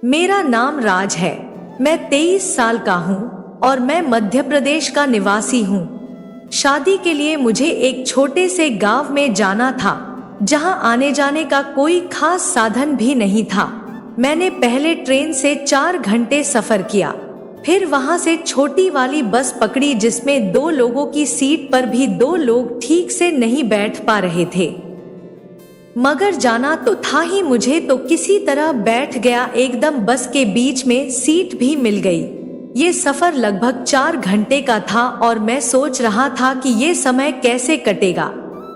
मेरा नाम राज है। मैं 23 साल का हूँ और मैं मध्य प्रदेश का निवासी हूँ। शादी के लिए मुझे एक छोटे से गांव में जाना था, जहाँ आने जाने का कोई खास साधन भी नहीं था। मैंने पहले ट्रेन से 4 घंटे सफर किया, फिर वहां से छोटी वाली बस पकड़ी जिसमें 2 लोगों की सीट पर भी 2 लोग ठीक से नहीं बैठ पा रहे थे। मगर जाना तो था ही मुझे, तो किसी तरह बैठ गया एकदम। बस के बीच में सीट भी मिल गई। ये सफर लगभग 4 घंटे का था और मैं सोच रहा था कि ये समय कैसे कटेगा।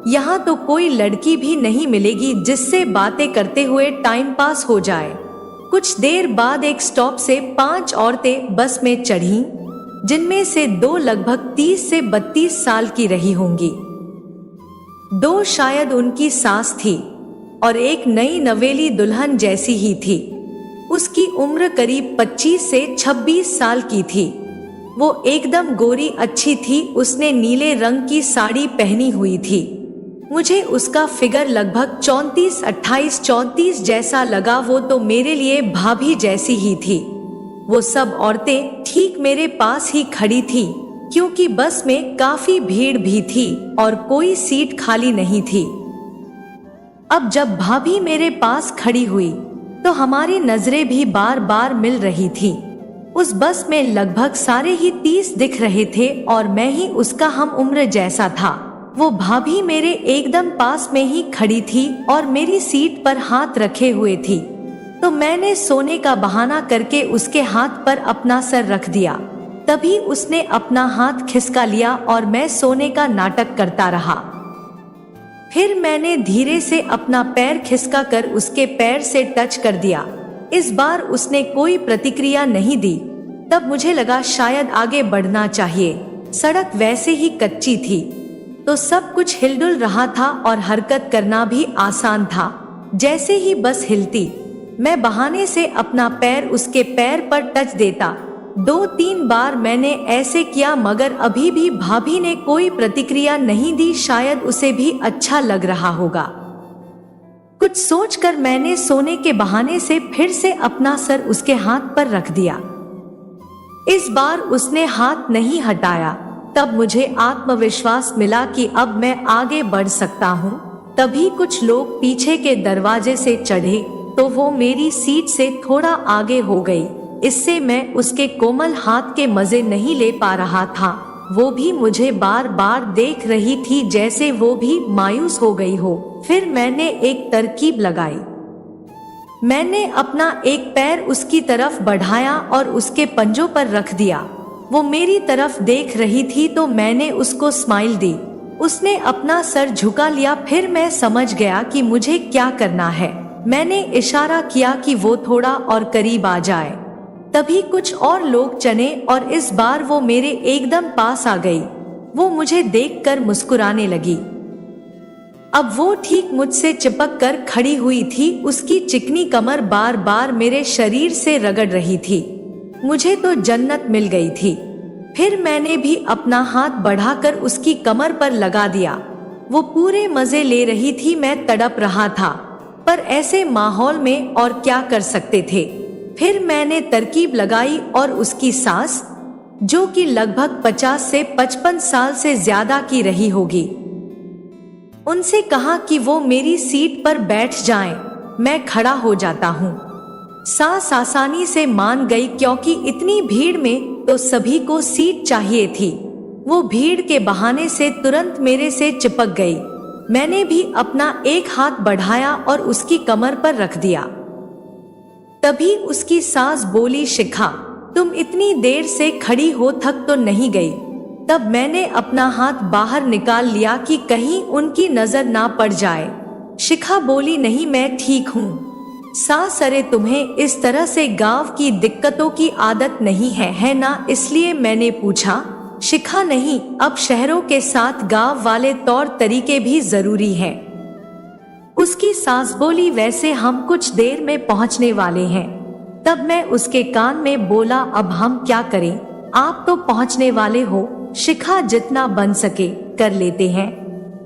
यहाँ तो कोई लड़की भी नहीं मिलेगी जिससे बातें करते हुए टाइम पास हो जाए। कुछ देर बाद एक स्टॉप से 5 औरतें बस में चढ़ीं, जिनमें से 2 लगभग 30 से 32 साल की रही होंगी। 2 शायद उनकी सास थी और एक नई नवेली दुल्हन जैसी ही थी। उसकी उम्र करीब 25 से 26 साल की थी। वो एकदम गोरी अच्छी थी। उसने नीले रंग की साड़ी पहनी हुई थी। मुझे उसका फिगर लगभग 34 जैसा लगा। वो तो मेरे लिए भाभी जैसी ही थी। वो सब औरतें ठीक मेरे पास ही खड़ी थी, क्योंकि बस में काफी भीड़ भी थी और कोई सीट खाली नहीं थी। अब जब भाभी मेरे पास खड़ी हुई तो हमारी नजरें भी बार बार मिल रही थी। उस बस में लगभग सारे ही 30 दिख रहे थे और मैं ही उसका हम उम्र जैसा था। वो भाभी मेरे एकदम पास में ही खड़ी थी और मेरी सीट पर हाथ रखे हुए थी। तो मैंने सोने का बहाना करके उसके हाथ पर अपना सर रख दिया। तभी उसने अपना हाथ खिसका लिया और मैं सोने का नाटक करता रहा। फिर मैंने धीरे से अपना पैर खिसका कर उसके पैर से टच कर दिया। इस बार उसने कोई प्रतिक्रिया नहीं दी। तब मुझे लगा शायद आगे बढ़ना चाहिए। सड़क वैसे ही कच्ची थी, तो सब कुछ हिलडुल रहा था और हरकत करना भी आसान था। जैसे ही बस हिलती, मैं बहाने से अपना पैर उसके पैर पर टच देता। 2-3 बार मैंने ऐसे किया, मगर अभी भी भाभी ने कोई प्रतिक्रिया नहीं दी। शायद उसे भी अच्छा लग रहा होगा। कुछ सोचकर मैंने सोने के बहाने से फिर से अपना सर उसके हाथ पर रख दिया। इस बार उसने हाथ नहीं हटाया। तब मुझे आत्मविश्वास मिला कि अब मैं आगे बढ़ सकता हूँ। तभी कुछ लोग पीछे के दरवाजे से चढ़े, तो वो मेरी सीट से थोड़ा आगे हो गई। इससे मैं उसके कोमल हाथ के मजे नहीं ले पा रहा था। वो भी मुझे बार बार देख रही थी, जैसे वो भी मायूस हो गई हो। फिर मैंने एक तरकीब लगाई। मैंने अपना एक पैर उसकी तरफ बढ़ाया और उसके पंजों पर रख दिया। वो मेरी तरफ देख रही थी, तो मैंने उसको स्माइल दी। उसने अपना सर झुका लिया। फिर मैं समझ गया कि मुझे क्या करना है। मैंने इशारा किया कि वो थोड़ा और करीब आ जाए। तभी कुछ और लोग चले और इस बार वो मेरे एकदम पास आ गई। वो मुझे देखकर मुस्कुराने लगी। अब वो ठीक मुझसे चिपक कर खड़ी हुई थी। उसकी चिकनी कमर बार बार मेरे शरीर से रगड़ रही थी। मुझे तो जन्नत मिल गई थी। फिर मैंने भी अपना हाथ बढ़ाकर उसकी कमर पर लगा दिया। वो पूरे मजे ले रही थी। मैं तड़प रहा था, पर ऐसे माहौल में और क्या कर सकते थे। फिर मैंने तरकीब लगाई और उसकी सास, जो कि लगभग 50 से 55 साल से ज्यादा की रही होगी, उनसे कहा कि वो मेरी सीट पर बैठ जाएं। मैं खड़ा हो जाता हूँ। सास आसानी से मान गई, क्योंकि इतनी भीड़ में तो सभी को सीट चाहिए थी। वो भीड़ के बहाने से तुरंत मेरे से चिपक गई। मैंने भी अपना एक हाथ बढ़ाया और उसकी कमर पर रख दिया। तभी उसकी सास बोली, शिखा, तुम इतनी देर से खड़ी हो, थक तो नहीं गई? तब मैंने अपना हाथ बाहर निकाल लिया कि कहीं उनकी नजर ना पड़ जाए। शिखा बोली, नहीं, मैं ठीक हूँ। सास, अरे तुम्हें इस तरह से गांव की दिक्कतों की आदत नहीं है ना? इसलिए मैंने पूछा। शिखा, नहीं, अब शहरों के साथ गांव वाले तौर तरीके भी जरूरी हैं। उसकी सास बोली, वैसे हम कुछ देर में पहुंचने वाले हैं। तब मैं उसके कान में बोला, अब हम क्या करें? आप तो पहुंचने वाले हो। शिखा, जितना बन सके कर लेते हैं।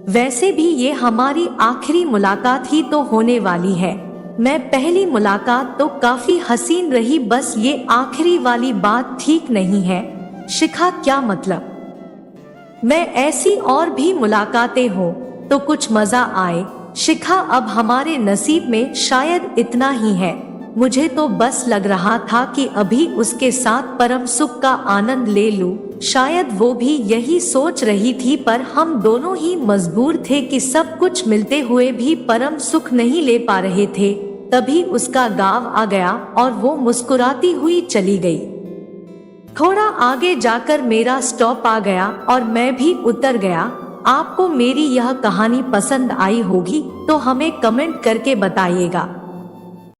वैसे भी ये हमारी आखिरी मुलाकात ही तो होने वाली है। मैं पहली मुलाकात तो काफी हसीन रही, बस ये आखिरी वाली बात ठीक नहीं है। शिखा, क्या मतलब? मैं ऐसी और भी मुलाकातें हो तो कुछ मजा आए। शिखा, अब हमारे नसीब में शायद इतना ही है। मुझे तो बस लग रहा था कि अभी उसके साथ परम सुख का आनंद ले लूं। शायद वो भी यही सोच रही थी, पर हम दोनों ही मजबूर थे कि सब कुछ मिलते हुए भी परम सुख नहीं ले पा रहे थे। तभी उसका गाँव आ गया और वो मुस्कुराती हुई चली गई। थोड़ा आगे जाकर मेरा स्टॉप आ गया और मैं भी उतर गया। आपको मेरी यह कहानी पसंद आई होगी तो हमें कमेंट करके बताइएगा।